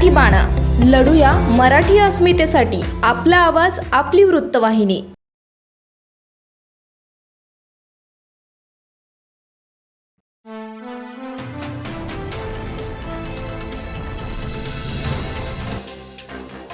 मराठी बाणा, लढूया मराठी अस्मितेसाठी. आपला आवाज, आपली वृत्तवाहिनी.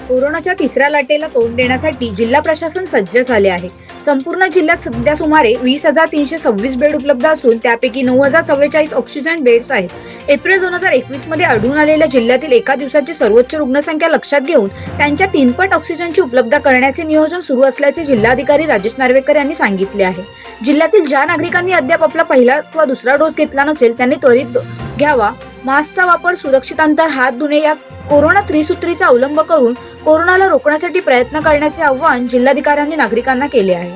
कोरोनाच्या तिसऱ्या लाटेला तोंड देण्यासाठी जिल्हा प्रशासन सज्ज झाले आहे. संपूर्ण जिल्ह्यात सध्या सुमारे 20,326 बेड उपलब्ध असून त्यापैकी 9,044 ऑक्सिजन बेड्स आहेत. एप्रिल 2021 मध्ये आढळून आलेल्या जिल्ह्यातील एका दिवसाची सर्वोच्च रुग्णसंख्या लक्षात घेऊन त्यांच्या 3 पट ऑक्सिजनची उपलब्ध करण्याचे नियोजन सुरू असल्याचे जिल्हाधिकारी राजेश नार्वेकर यांनी सांगितले आहे. जिल्ह्यातील ज्या नागरिकांनी अद्याप आपला पहिला किंवा दुसरा डोस घेतला नसेल त्यांनी त्वरित घ्यावा. मास्कचा वापर, सुरक्षित अंतर, हात धुणे या कोरोना त्रिसूत्रीचा अवलंब करून कोरोनाला रोखण्यासाठी प्रयत्न करण्याचे आवाहन जिल्हाधिकाऱ्यांनी नागरिकांना केले आहे.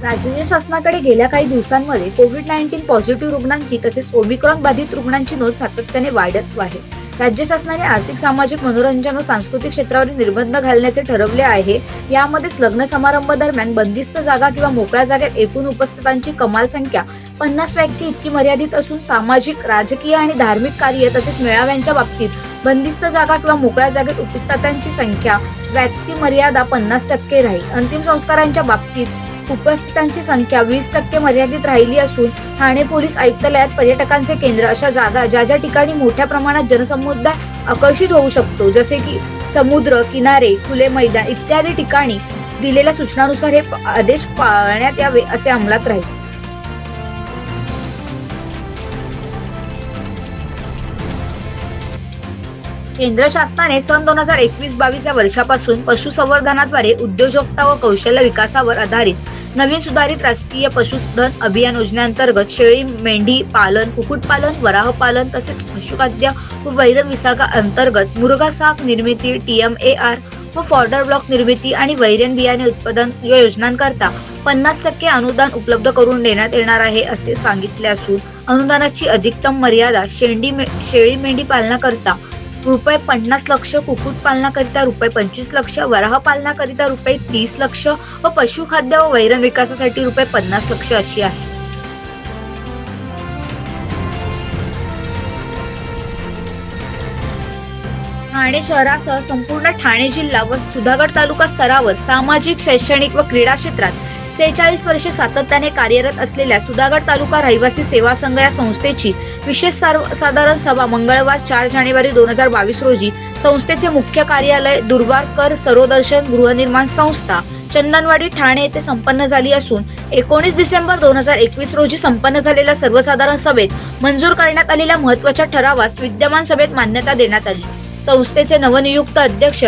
राज्य शासनाकडे गेल्या काही दिवसांमध्ये कोविड-19 पॉझिटिव्ह रुग्णांची तसेच ओमिक्रॉन बाधित रुग्णांची नोंद सातत्याने वाढत आहे. राज्य शासनाने आर्थिक, सामाजिक, मनोरंजन व सांस्कृतिक क्षेत्रावरील निर्बंध घालण्याचे ठरवले आहे. यामध्येच लग्न समारंभ दरम्यान बंदिस्त जागा किंवा मोकळ्या जागेत एकूण उपस्थितांची कमाल संख्या 50 व्यक्ती इतकी मर्यादित असून सामाजिक, राजकीय आणि धार्मिक कार्य तसेच मेळाव्यांच्या बाबतीत बंदिस्त जागा किंवा मोकळ्या जागेत उपस्थितांची संख्या व्यक्ती मर्यादा 50% राहील. अंतिम संस्कारांच्या बाबतीत उपस्थितांची संख्या 20% मर्यादित राहिली असून ठाणे पोलीस आयुक्तालयात पर्यटकांचे केंद्र अशा जागा ज्या ठिकाणी मोठ्या प्रमाणात जनसमुदाय आकर्षित होऊ शकतो जसे की समुद्र किनारे, खुले मैदान इत्यादी ठिकाणी दिलेल्या सूचनानुसार हे आदेश पाळण्यात यावे असे अंमलात राहील. केंद्र शासनाने सन 2021-22 या वर्षापासून पशुसंवर्धनाद्वारे उद्योजकता व कौशल्य विकासावर आधारित नवीन सुधारित राष्ट्रीय पशुधन अभियान योजनेअंतर्गत शेळी, मेंढी पालन, कुक्कुटपालन, वराह पालन तसेच पशुखाद्य व वैरण विभागा अंतर्गत मुर्गा साक निर्मिती, TMAR व फॉडर ब्लॉक निर्मिती आणि वैरण बियाणे उत्पादन या योजनांकरता 50% अनुदान उपलब्ध करून देण्यात येणार आहे असे सांगितले असून अनुदानाची अधिकतम मर्यादा शेळी मेंढी पालनाकरता ₹50 लक्ष, कुक्कुटपालनाकरिता ₹25 लक्ष, वराह पालनाकरिता ₹30 लक्ष व पशुखाद्य व वैरण विकासासाठी ₹50 लक्ष अशी आहे. ठाणे शहरासह संपूर्ण ठाणे जिल्हा व सुधागड तालुका स्तरावर सामाजिक, शैक्षणिक व क्रीडा क्षेत्रात 46 वर्षे सातत्याने कार्यरत असलेल्या सुधागड तालुका रहिवासी सेवा संघ या संस्थेची विशेष साधारण सभा मंगळवार 4 जानेवारी 2022 रोजी संस्थेचे मुख्य कार्यालय दुर्वारकर सरोदर्शन गृहनिर्माण संस्था, चंदनवाडी, ठाणे येथे संपन्न झाली असून 19 डिसेंबर 2021 रोजी संपन्न झालेल्या सर्वसाधारण सभेत मंजूर करण्यात आलेल्या महत्त्वाच्या ठरावास विद्यमान सभेत मान्यता देण्यात आली. संस्थेचे नवनियुक्त अध्यक्ष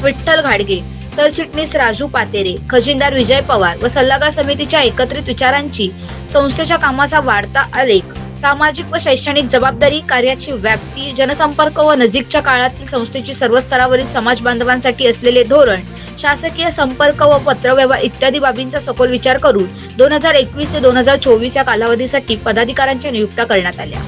विठ्ठल घाडगे, सरचिटणीस राजू पातेरे, खजिनदार विजय पवार व सल्लागार समितीच्या एकत्रित विचारांची संस्थेच्या कामाचा वाढता आलेख, सामाजिक व शैक्षणिक जबाबदारी, कार्याची व्याप्ती, जनसंपर्क व नजीकच्या काळातील संस्थेची सर्व स्तरावरील समाज बांधवांसाठी असलेले धोरण, शासकीय संपर्क व पत्रव्यवहार इत्यादी बाबींचा सखोल विचार करून 2021 ते 2024 या कालावधीसाठी पदाधिकाऱ्यांच्या नियुक्त्या करण्यात आल्या.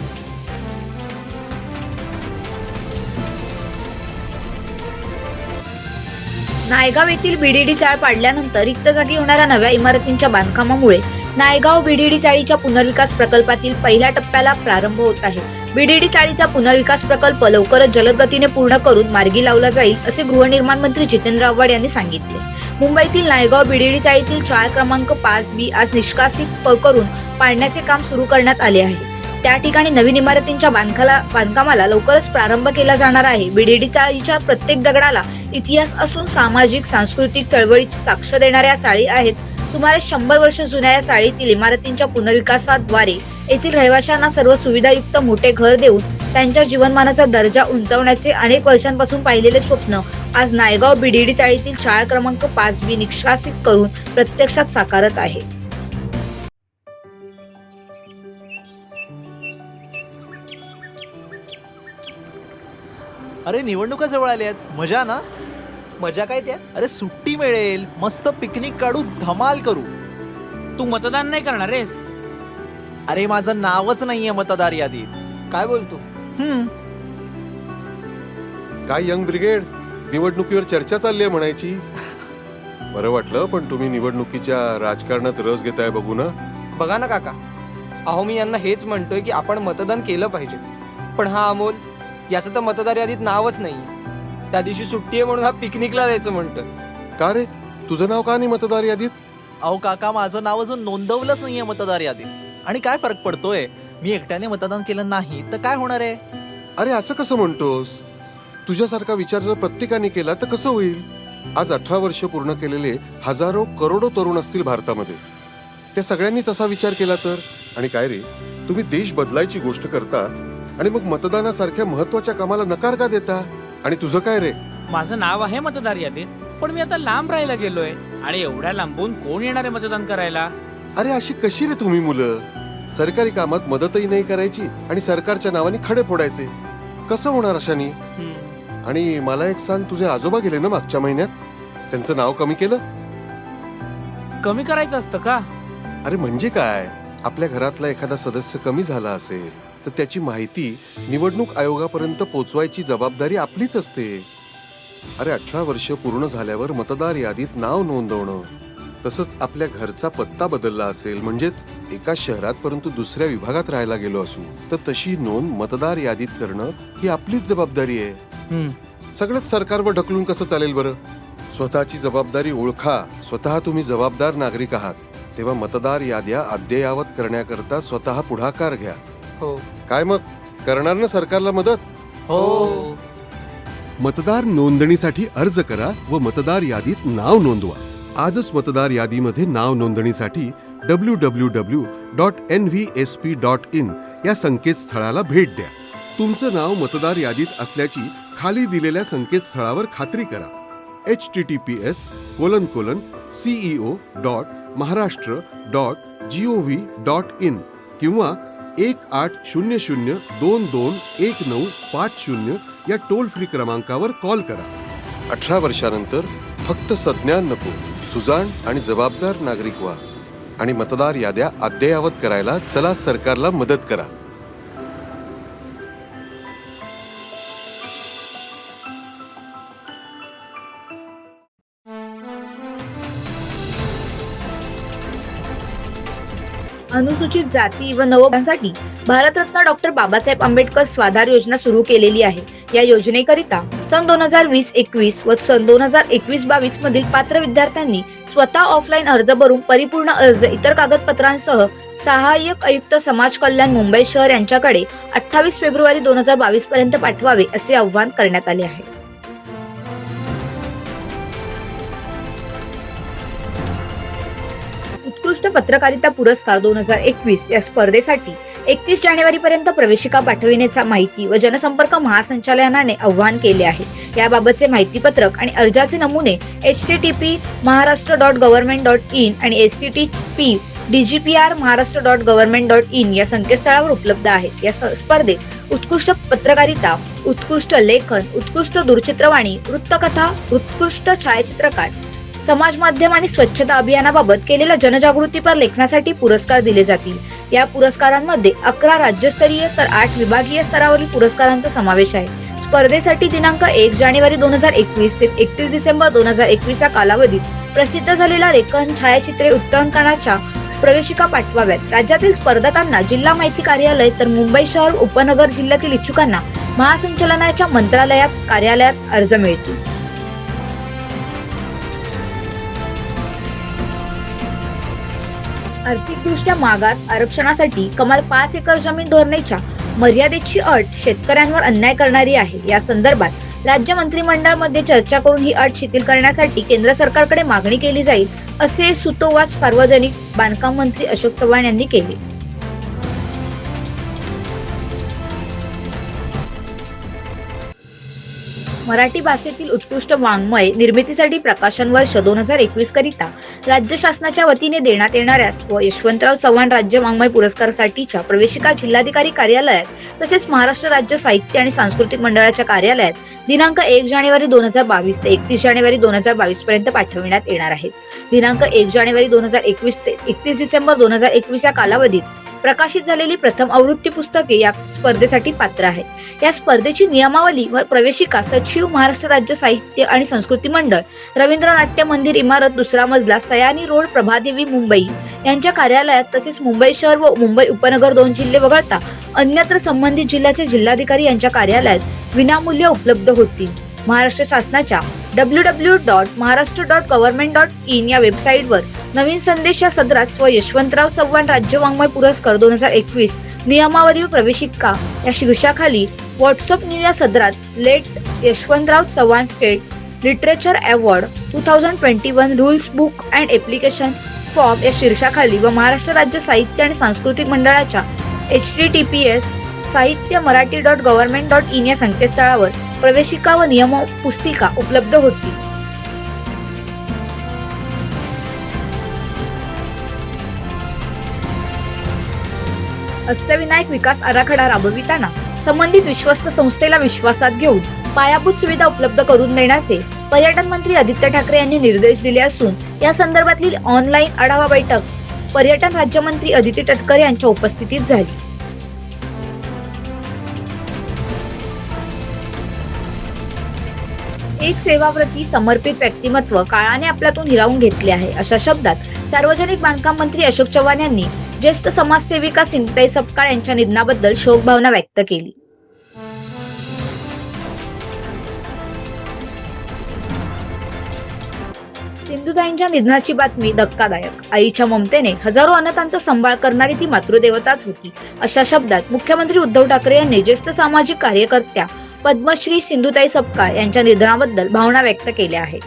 नायगाव येथील BDD चाळ पाडल्यानंतर रिक्त जागी होणाऱ्या नव्या इमारतींच्या बांधकामामुळे नायगाव BDD चाळीच्या पुनर्विकास प्रकल्पातील पहिल्या टप्प्याला प्रारंभ होत आहे. BDD चाळीचा पुनर्विकास प्रकल्प लवकरच जलद गतीने पूर्ण करून मार्गी लावला जाईल असे गृहनिर्माण मंत्री जितेंद्र आव्हाड यांनी सांगितले. मुंबईतील नायगाव BDD चाळीतील चाळ क्रमांक 5B आज निष्कासित करून पाडण्याचे काम सुरू करण्यात आले आहे. त्या ठिकाणी नवीन इमारतींच्या बांधकामाला लवकरच प्रारंभ केला जाणार आहे. BDD चाळीच्या प्रत्येक दगडाला इतिहास असून सामाजिक, सांस्कृतिक चळवळीची साक्ष देणाऱ्या चाळी आहेत. सुमारे 100 वर्ष जुन्या या चाळीतील इमारतींच्या पुनर्विकासाद्वारे येथील रहिवाशांना सर्व सुविधायुक्त मोठे घर देऊन त्यांच्या जीवनमानाचा दर्जा उंचावण्याचे अनेक वर्षांपासून पाहिलेले स्वप्न आज नायगाव BDD चाळीतील चाळ क्रमांक 5B निष्कासित करून प्रत्यक्षात साकारत आहे. अरे निवडणुका जवळ आल्या आहेत, मजा ना. मजा काय त्यात? अरे सुट्टी मिळेल, मस्त पिकनिक काढू, धमाल करू. तू मतदान नाही करणार आहेस? अरे माझं नावच नाहीये मतदार यादीत. काय बोलतो? काय यंग ब्रिगेड, निवडणुकीवर चर्चा चालली आहे म्हणायची. बरं वाटलं, पण तुम्ही निवडणुकीच्या राजकारणात रस घेताय बघू ना. बघा ना काका, अहो मी यांना हेच म्हणतोय की आपण मतदान केलं पाहिजे. पण हा अमोल, याचं तर मतदार यादीत नावच नाही. त्या दिवशी सुट्टी आहे म्हणून हा पिकनिकला जायचं म्हणतोय. का रे, तुझं नाव का नाही मतदार यादीत? अहो काका, माझं नाव अजून नोंदवलंच नाहीये मतदार यादीत. आणि काय फरक पडतोय, मी एकट्याने मतदान केलं नाही तर काय होणार आहे? अरे असं कसं म्हणतोस? तुझ्यासारखा विचार जर प्रत्येकाने केला तर कसं होईल? आज 18 वर्ष पूर्ण केलेले हजारो करोडो तरुण असतील भारतामध्ये. त्या सगळ्यांनी तसा विचार केला तर? आणि काय रे, तुम्ही देश बदलायची गोष्ट करता आणि मग मतदानासारख्या महत्वाच्या कामाला नकार का देता? आणि तुझं काय रे? माझं नाव आहे मतदार यादीत, पण मी आता लांब राहायला गेलोय आणि एवढ्या लांबून कोण येणार आहे मतदान करायला? अरे अशी कशी रे तुम्ही मुलं? सरकारी कामात मदतही नाही करायची आणि सरकारच्या नावाने खडे फोडायचे. कसं होणार अशानी? आणि मला एक सांग, तुझे आजोबा गेले ना मागच्या महिन्यात, त्यांचं नाव कमी केलं? कमी करायचं असतं का? अरे म्हणजे काय, आपल्या घरातला एखादा सदस्य कमी झाला असेल तर त्याची माहिती निवडणूक आयोगापर्यंत पोहोचवायची जबाबदारी आपलीच असते. अरे 18 वर्ष पूर्ण झाल्यावर मतदार यादीत नाव नोंदवणं, तसंच आपल्या घरचा पत्ता बदलला असेल, म्हणजेच एका शहरात परंतु दुसऱ्या विभागात राहायला गेलो असू तर तशी नोंद मतदार यादीत करणं ही आपलीच जबाबदारी आहे. सगळंच सरकारवर ढकलून कसं चालेल बरं? स्वतःची जबाबदारी ओळखा. स्वतः तुम्ही जबाबदार नागरिक आहात, तेव्हा मतदार याद्या अद्ययावत करण्याकरता स्वतः पुढाकार घ्या. हो. काय मग, करणार ना सरकारला मदत? हो. मतदार नोंदणीसाठी अर्ज करा व मतदार यादीत नाव नोंदवा. आजच मतदार यादीमध्ये नाव नोंदणीसाठी www.nvsp.in या संकेतस्थळाला भेट द्या. तुमचं नाव मतदार यादीत असल्याची खाली दिलेल्या संकेतस्थळावर खात्री करा. https://ceo.maharashtra.gov.in किंवा 1800-221950 या टोल फ्री क्रमांकावर कॉल करा. 18 वर्षानंतर फक्त संज्ञान नको, सुजाण आणि जबाबदार नागरिक व्हा आणि मतदार याद्या अद्ययावत करायला चला सरकारला मदत करा. अनुसूचित जाती व नवोदितांसाठी भारतरत्न डॉक्टर बाबासाहेब आंबेडकर स्वाधार योजना सुरू केलेली आहे. या योजनेकरिता सन 2020-21 व सन 2021-22 मधील पात्र विद्यार्थ्यांनी स्वतः ऑफलाईन अर्ज भरून परिपूर्ण अर्ज इतर कागदपत्रांसह सहाय्यक आयुक्त समाज कल्याण मुंबई शहर यांच्याकडे 28 फेब्रुवारी 2022 पर्यंत पाठवावे असे आवाहन करण्यात आले आहे. उत्कृष्ट पत्रकारिता पुरस्कार 2021 या स्पर्धेसाठी 31 जानेवारी पर्यंत प्रवेशिका पाठविण्याचा माहिती व जनसंपर्क महासंचालनाने आवाहन केले आहे. याबाबतचे माहितीपत्रक आणि अर्जाचे नमुने http://maharashtra.government.in आणि http://dgpr/maharashtra.government.in या संकेतस्थळावर उपलब्ध आहेत. या स्पर्धेत उत्कृष्ट पत्रकारिता, उत्कृष्ट लेखन, उत्कृष्ट दूरचित्रवाणी, वृत्तकथा, उत्कृष्ट छायाचित्रकार, समाज माध्यम आणि स्वच्छता अभियानाबाबत केलेल्या जनजागृतीपर लेखनासाठी पुरस्कार दिले जातील. या पुरस्कारांमध्ये 11 राज्यस्तरीय तर 8 विभागीय स्तरावरील पुरस्कारांचा समावेश आहे. स्पर्धेसाठी दिनांक 1 जानेवारी 2021 ते 31 डिसेंबर 2021 या कालावधीत प्रसिद्ध झालेल्या लेखन, छायाचित्रे, वृत्तांकनाच्या प्रवेशिका पाठवाव्यात. राज्यातील स्पर्धकांना जिल्हा माहिती कार्यालय तर मुंबई शहर उपनगर जिल्ह्यातील इच्छुकांना महासंचालनाच्या मंत्रालयात कार्यालयात अर्ज मिळतील. आर्थिकदृष्ट्या मागास आरक्षणासाठी कमाल 5 एकर जमीन धोरणेच्या मर्यादेची अट शेतकऱ्यांवर अन्याय करणारी आहे. या संदर्भात राज्य मंत्रिमंडळामध्ये चर्चा करून ही अट शिथिल करण्यासाठी केंद्र सरकारकडे मागणी केली जाईल, असे सुतोवाच सार्वजनिक बांधकाम मंत्री अशोक चव्हाण यांनी केले. मराठी भाषेतील उत्कृष्ट वाङ्मय निर्मितीसाठी प्रकाशन वर्ष 2021 करिता राज्य शासनाच्या वतीने देण्यात येणाऱ्या यशवंतराव चव्हाण राज्य वाङ्मय पुरस्कारासाठीच्या प्रवेशिका जिल्हाधिकारी कार्यालयात तसेच महाराष्ट्र राज्य साहित्य आणि सांस्कृतिक मंडळाच्या कार्यालयात दिनांक 1 जानेवारी 2022 ते 31 जानेवारी 2022 पर्यंत पाठविण्यात येणार आहेत. दिनांक 1 जानेवारी 2021 ते 31 डिसेंबर 2021 या कालावधीत प्रकाशित झालेली प्रथम आवृत्ती पुस्तके या स्पर्धेसाठी पात्र आहेत. या स्पर्धेची नियमावली व प्रवेशिका सचिव, महाराष्ट्र राज्य साहित्य आणि संस्कृती मंडळ, रवींद्र नाट्य मंदिर इमारत, 2रा मजला, सयानी रोड, प्रभादेवी, मुंबई यांच्या कार्यालयात तसेच मुंबई शहर व मुंबई उपनगर 2 जिल्हे वगळता अन्यत्र संबंधित जिल्ह्याचे जिल्हाधिकारी यांच्या कार्यालयात विनामूल्य उपलब्ध होतील. महाराष्ट्र शासनाच्या www.maharashtra.government.in या वेबसाईटवर नवीन संदेश या सदरात स्व यशवंतराव चव्हाण राज्य वाङ्मय पुरस्कार 2021 नियमावली व प्रवेशिका या शीर्षाखाली व्हॉट्सअप न्यू या सदरात late Yashwantrao Chavan state literature award 2021 rules book and application form या शीर्षाखाली व महाराष्ट्र राज्य साहित्य आणि सांस्कृतिक मंडळाच्या https sahityamarathi.government.in या संकेतस्थळावर प्रवेशिका व नियम पुस्तिका उपलब्ध होतील. अष्टविनायक विकास आराखडा राबविताना संबंधित विश्वस्त संस्थेला विश्वासात घेऊन पायाभूत सुविधा उपलब्ध करून देण्याचे पर्यटन मंत्री आदित्य ठाकरे यांनी निर्देश दिले असून या संदर्भातली ऑनलाईन आढावा बैठक पर्यटन राज्यमंत्री अदिती तटकरे यांच्या उपस्थितीत झाली. एक सेवाव्रती समर्पित व्यक्तिमत्व काळाने आपल्यातून हिरावून घेतले आहे अशा शब्दात सार्वजनिक बांधकाम मंत्री अशोक चव्हाण यांनी ज्येष्ठ समाजसेविका सिंधुताई सपकाळ यांच्या निधनाबद्दल शोकभावना व्यक्त केली. सिंधुताईंच्या निधनाची बातमी धक्कादायक. आईच्या ममतेने हजारो अनाथांचा सांभाळ करणारी ती मातृदेवताच होती अशा शब्दात मुख्यमंत्री उद्धव ठाकरे यांनी ज्येष्ठ सामाजिक कार्यकर्त्या पद्मश्री सिंधुताई सपकाळ यांच्या निधनाबद्दल भावना व्यक्त केल्या आहेत.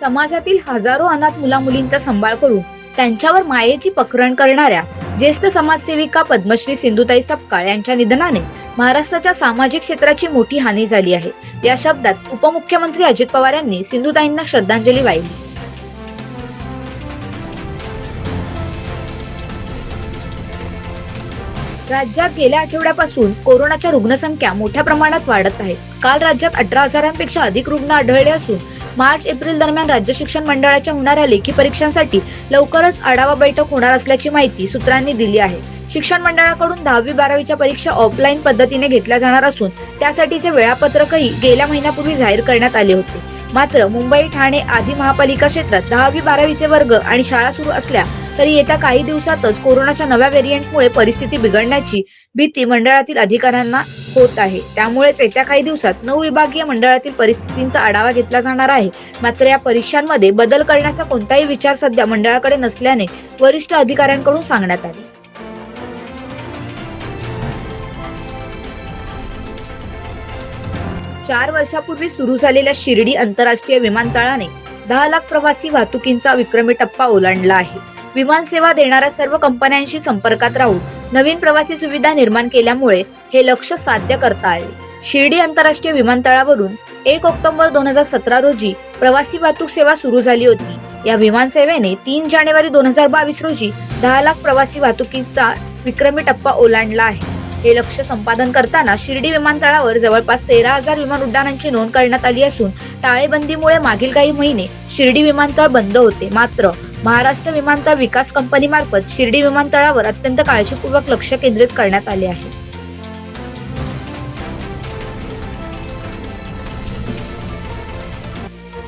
समाजातील हजारो अनाथ मुलामुलींचा सांभाळ करून त्यांच्यावर मायेची पखरण करणाऱ्या ज्येष्ठ समाजसेविका पद्मश्री सिंधुताई सपकाळ यांच्या निधनाने महाराष्ट्राच्या सामाजिक क्षेत्राची मोठी हानी झाली आहे. या शब्दात उपमुख्यमंत्री अजित पवार यांनी सिंधुताईंना श्रद्धांजली वाहिली. राज्यात गेल्या आठवड्यापासून कोरोनाच्या रुग्णसंख्या मोठ्या प्रमाणात वाढत आहेत. काल राज्यात 18,000पेक्षा अधिक रुग्ण आढळले असून मार्च-एप्रिल दरम्यान राज्य शिक्षण मंडळाच्या होणाऱ्या लेखी परीक्षांसाठी लवकरच आढावा बैठक होणार असल्याची माहिती सूत्रांनी दिली आहे. शिक्षण मंडळाकडून 10वी-12वीच्या परीक्षा ऑफलाईन पद्धतीने घेतल्या जाणार असून त्यासाठीचे वेळापत्रकही गेल्या महिन्यापूर्वी जाहीर करण्यात आले होते. मात्र मुंबई, ठाणे आदी महापालिका क्षेत्रात 10वी-12वीचे वर्ग आणि शाळा सुरू असल्या तरी येत्या काही दिवसातच कोरोनाच्या नव्या व्हेरियंटमुळे परिस्थिती बिघडण्याची भीती मंडळातील अधिकाऱ्यांना होत आहे. त्यामुळेच येत्या काही दिवसात 9 विभागीय मंडळातील परिस्थितींचा आढावा घेतला जाणार आहे. मात्र या परीक्षांमध्ये बदल करण्याचा कोणताही विचार सध्या मंडळाकडे नसल्याने वरिष्ठ अधिकाऱ्यांकडून सांगण्यात आले. चार वर्षापूर्वी सुरू झालेल्या शिर्डी आंतरराष्ट्रीय विमानतळाने 10 लाख प्रवासी वाहतुकीचा विक्रमी टप्पा ओलांडला आहे. विमानसेवा देणाऱ्या सर्व कंपन्यांशी संपर्कात राहून नवीन प्रवासी सुविधा निर्माण केल्यामुळे हे लक्ष्य साध्य करता आले. शिर्डी आंतरराष्ट्रीय विमानतळावरून 1 ऑक्टोबर 2017 रोजी प्रवासी वाहतूक सेवा सुरू झाली होती. या विमानसेवेने 3 जानेवारी 2022 रोजी 10 लाख प्रवासी वाहतुकीचा विक्रमी टप्पा ओलांडला आहे. हे लक्ष्य संपादन करताना शिर्डी विमानतळावर जवळपास 13,000 विमान उड्डाणांची नोंद करण्यात आली असून टाळेबंदीमुळे मागील काही महिने शिर्डी विमानतळ बंद होते. मात्र महाराष्ट्र विमानतळ विकास कंपनी मार्फत शिर्डी विमानतळावर अत्यंत काळजीपूर्वक लक्ष केंद्रित करण्यात आले आहे.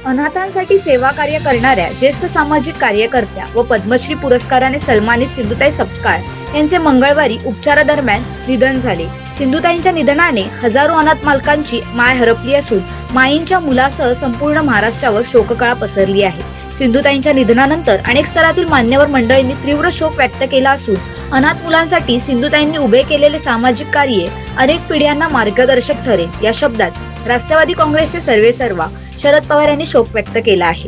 अनाथांसाठी सेवा कार्य करणाऱ्या ज्येष्ठ सामाजिक कार्यकर्त्या व पद्मश्री पुरस्काराने सन्मानित सिंधुताई सपकाळ यांचे मंगळवारी उपचारादरम्यान निधन झाले. सिंधुताईंच्या निधनाने हजारो अनाथ मालकांची माय हरपली असून माईंच्या मुलासह संपूर्ण महाराष्ट्रावर शोककळा पसरली आहे. सिंधुताईंच्या निधनानंतर अनेक स्तरातील मान्यवर मंडळींनी तीव्र शोक व्यक्त केला असून अनाथ मुलांसाठी सिंधुताईंनी उभे केलेले सामाजिक कार्य अनेक पिढ्यांना मार्गदर्शक ठरेल. या शब्दात राष्ट्रवादी काँग्रेसचे सर्वेसर्वा शरद पवार यांनी शोक व्यक्त केला आहे.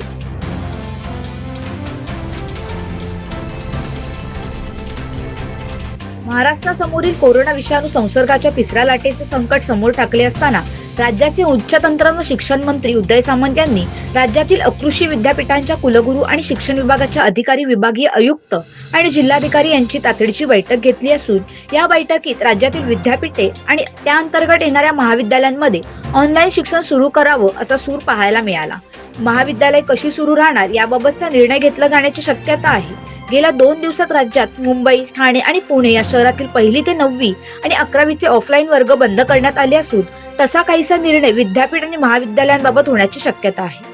महाराष्ट्रासमोरील कोरोना विषाणू संसर्गाच्या तिसऱ्या लाटेचे संकट समोर टाकले असताना राज्याचे उच्च तंत्र व शिक्षण मंत्री उदय सामंत यांनी राज्यातील अकृषी विद्यापीठांच्या कुलगुरू आणि शिक्षण विभागाच्या अधिकारी, विभागीय आयुक्त आणि जिल्हाधिकारी यांची तातडीची बैठक घेतली असून या बैठकीत राज्यातील विद्यापीठे आणि त्या अंतर्गत येणाऱ्या महाविद्यालयांमध्ये ऑनलाईन शिक्षण सुरू करावं असा सूर पाहायला मिळाला. महाविद्यालय कशी सुरू राहणार याबाबतचा निर्णय घेतला जाण्याची शक्यता आहे. गेल्या 2 दिवसात राज्यात मुंबई, ठाणे आणि पुणे या शहरातील 1ली ते 9वी आणि 11वीचे ऑफलाईन वर्ग बंद करण्यात आले असून तसा काहीसा निर्णय विद्यापीठ आणि महाविद्यालयांबाबत होण्याची शक्यता आहे.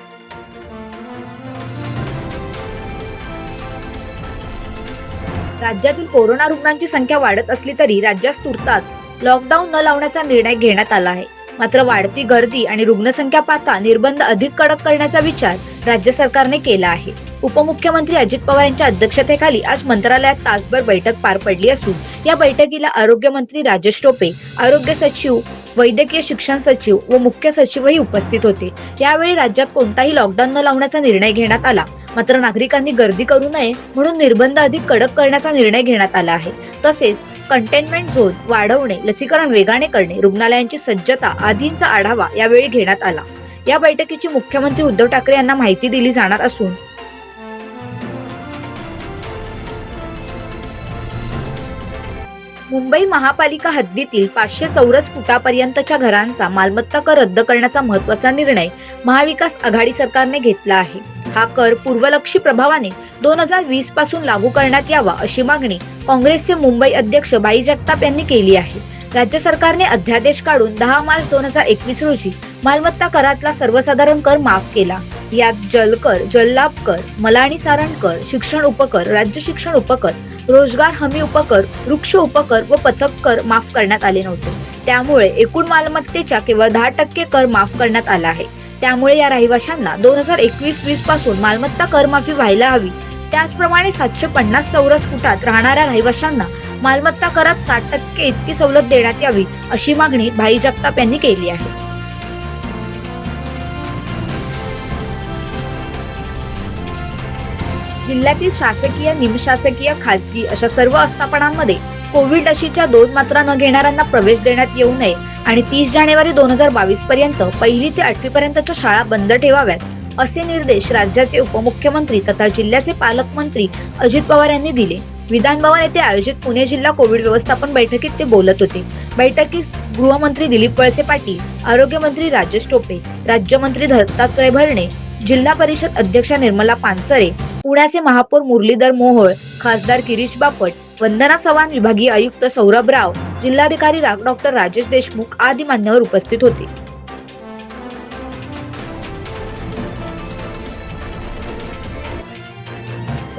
राज्यातील कोरोना रुग्णांची संख्या वाढत असली तरी राज्यात तुर्तास लॉकडाऊन न लावण्याचा निर्णय घेण्यात आला आहे. मात्र वाढती गर्दी आणि रुग्णसंख्या पाहता निर्बंध अधिक कडक करण्याचा विचार राज्य सरकारने केला आहे. उपमुख्यमंत्री अजित पवार यांच्या अध्यक्षतेखाली आज मंत्रालयात तासभर बैठक पार पडली असून या बैठकीला आरोग्यमंत्री राजेश टोपे, आरोग्य सचिव, वैद्यकीय शिक्षण सचिव व मुख्य सचिवही उपस्थित होते. यावेळी राज्यात कोणताही लॉकडाऊन न लावण्याचा निर्णय घेण्यात आला. मात्र नागरिकांनी गर्दी करू नये म्हणून निर्बंध अधिक कडक करण्याचा निर्णय घेण्यात आला आहे. तसेच कंटेनमेंट झोन वाढवणे, लसीकरण वेगाने करणे, रुग्णालयांची सज्जता आदींचा आढावा यावेळी घेण्यात आला. या बैठकीची मुख्यमंत्री उद्धव ठाकरे यांना माहिती दिली जाणार असून मुंबई महापालिका हद्दीतील 500 चौरस फुटापर्यंतच्या घरांचा मालमत्ता कर रद्द करण्याचा महत्त्वाचा निर्णय महाविकास आघाडी सरकारने घेतला आहे. हा कर पूर्वलक्षी प्रभावाने 2020 पासून लागू करण्यात यावा अशी मागणी काँग्रेसचे मुंबई अध्यक्ष बाई जगताप यांनी केली आहे. राज्य सरकारने अध्यादेश काढून 10 मार्च 2021 रोजी मालमत्ता करातला सर्वसाधारण कर माफ केला. यात जलकर, जललाभ कर, मला आणि सारण कर, शिक्षण उपकर, राज्य शिक्षण उपकर, रोजगार हमी उपकर, वृक्ष उपकर व पथक कर माफ करण्यात आले नव्हते. त्यामुळे एकूण मालमत्तेच्या केवळ 10% कर माफ करण्यात आला आहे. त्यामुळे या रहिवाशांना 2021-20 पासून मालमत्ता करमाफी व्हायला हवी. त्याचप्रमाणे 750 चौरस फुटात राहणाऱ्या रहिवाशांना मालमत्ता करात 60% इतकी सवलत देण्यात यावी अशी मागणी भाई जगताप यांनी केली आहे. जिल्ह्यातील शासकीय, निमशासकीय, खाजगी अशा सर्व आस्थापनांमध्ये कोविड लशीच्या 2 मात्रा न घेणाऱ्यांना प्रवेश देण्यात येऊ नये आणि 30 जानेवारी 2022 पर्यंत 1ली ते 8वी पर्यंतच्या शाळा बंद ठेवाव्यात असे निर्देश राज्याचे उपमुख्यमंत्री तथा जिल्ह्याचे पालकमंत्री अजित पवार यांनी दिले. विधान भवन येथे आयोजित पुणे जिल्हा कोविड व्यवस्थापन बैठकीत ते बोलत होते. बैठकीत गृहमंत्री दिलीप वळसे पाटील, आरोग्यमंत्री राजेश टोपे, राज्यमंत्री दत्तात्रय भरणे, जिल्हा परिषद अध्यक्षा निर्मला पानसरे, पुण्याचे महापौर मुरलीधर मोहोळ, खासदार गिरीश बापट, वंदना चव्हाण, विभागीय आयुक्त सौरभ राव, जिल्हाधिकारी डॉक्टर राजेश देशमुख आदी मान्यवर उपस्थित होते.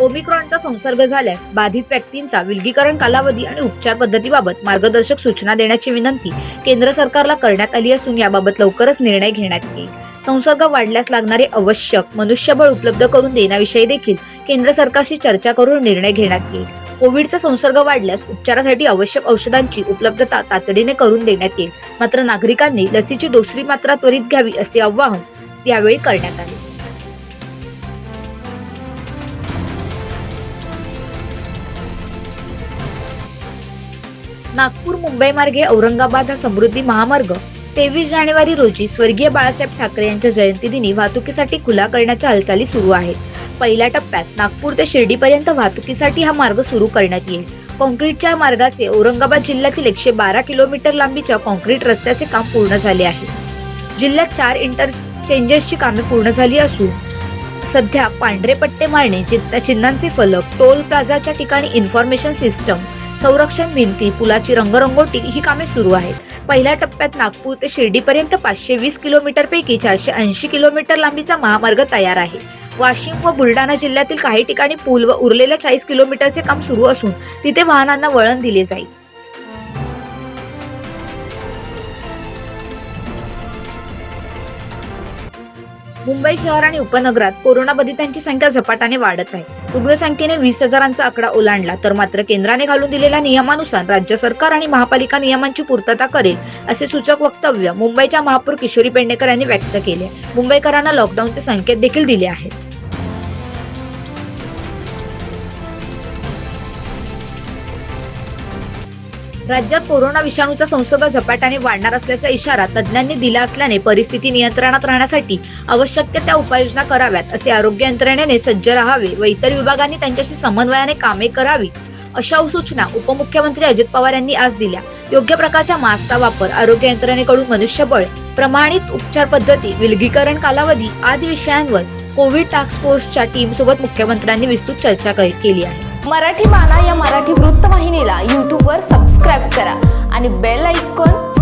ओमिक्रॉनचा संसर्ग झाल्यास बाधित व्यक्तींचा विलगीकरण कालावधी आणि उपचार पद्धतीबाबत मार्गदर्शक सूचना देण्याची विनंती केंद्र सरकारला करण्यात आली असून याबाबत लवकरच निर्णय घेण्यात येईल. संसर्ग वाढल्यास लागणारे आवश्यक मनुष्यबळ उपलब्ध करून देण्याविषयी देखील केंद्र सरकारशी चर्चा करून निर्णय घेण्यात येईल. कोविडचा संसर्ग वाढल्यास उपचारासाठी आवश्यक औषधांची उपलब्धता तातडीने करून देण्यात येईल. मात्र नागरिकांनी लसीची 2री मात्रा त्वरित घ्यावी असे आवाहन यावेळी करण्यात आले. नागपूर मुंबई मार्गे औरंगाबाद हा समृद्धी महामार्ग 23 जानेवारी रोजी स्वर्गीय बाळासाहेब ठाकरे यांच्या जयंतीदिनी वाहतुकीसाठी खुला करण्याच्या हालचाली सुरू आहेत. पहिल्या टप्प्यात नागपूर ते शिर्डीपर्यंत वाहतुकीसाठी हा मार्ग सुरू करण्यात येईल. कॉन्क्रीटच्या मार्गाचे औरंगाबाद जिल्ह्यातील 112 किलोमीटर लांबीच्या कॉन्क्रीट रस्त्याचे काम पूर्ण झाले आहे. जिल्ह्यात 4 इंटरचेंजेसची कामे पूर्ण झाली असून सध्या पांढरे पट्टे मारणे, चिन्हांचे फलक, टोल प्लाझाच्या ठिकाणी इन्फॉर्मेशन सिस्टम, संरक्षण भिंती, पुलाची रंगरंगोटी ही कामे सुरू आहेत. पहिल्या टप्प्यात नागपूर ते शिर्डीपर्यंत 520 किलोमीटर पैकी 480 किलोमीटर लांबीचा महामार्ग तयार आहे. वाशिम व बुलढाणा जिल्ह्यातील काही ठिकाणी पूल व उरलेल्या 40 किलोमीटरचे काम सुरू असून तिथे वाहनांना वळण दिले जाईल. मुंबई शहर आणि उपनगरात कोरोनाबाधितांची संख्या झपाट्याने वाढत आहे. रुग्णसंख्येने 20,000चा आकडा ओलांडला तर मात्र केंद्राने घालून दिलेल्या नियमानुसार राज्य सरकार आणि महापालिका नियमांची पूर्तता करेल असे सूचक वक्तव्य मुंबईच्या महापौर किशोरी पेडणेकर यांनी व्यक्त केले. मुंबईकरांना लॉकडाऊनचे संकेत देखील दिले आहेत. राज्यात कोरोना विषाणूचा संसर्ग झपाट्याने वाढणार असल्याचा इशारा तज्ज्ञांनी दिला असल्याने परिस्थिती नियंत्रणात राहण्यासाठी आवश्यक त्या उपाययोजना कराव्यात असे आरोग्य यंत्रणेने सज्ज राहावे व इतर विभागांनी त्यांच्याशी समन्वयाने कामे करावी अशा सूचना उपमुख्यमंत्री अजित पवार यांनी आज दिल्या. योग्य प्रकारच्या मास्कचा वापर, आरोग्य यंत्रणेकडून मनुष्यबळ, प्रमाणित उपचार पद्धती, विलगीकरण कालावधी आदी विषयांवर कोविड टास्क फोर्सच्या टीम सोबत मुख्यमंत्र्यांनी विस्तृत चर्चा केली आहे. मराठी बाणा या मराठी वृत्तवाहिनीला यूट्यूबवर सबस्क्राईब करा आणि बेल आयकॉन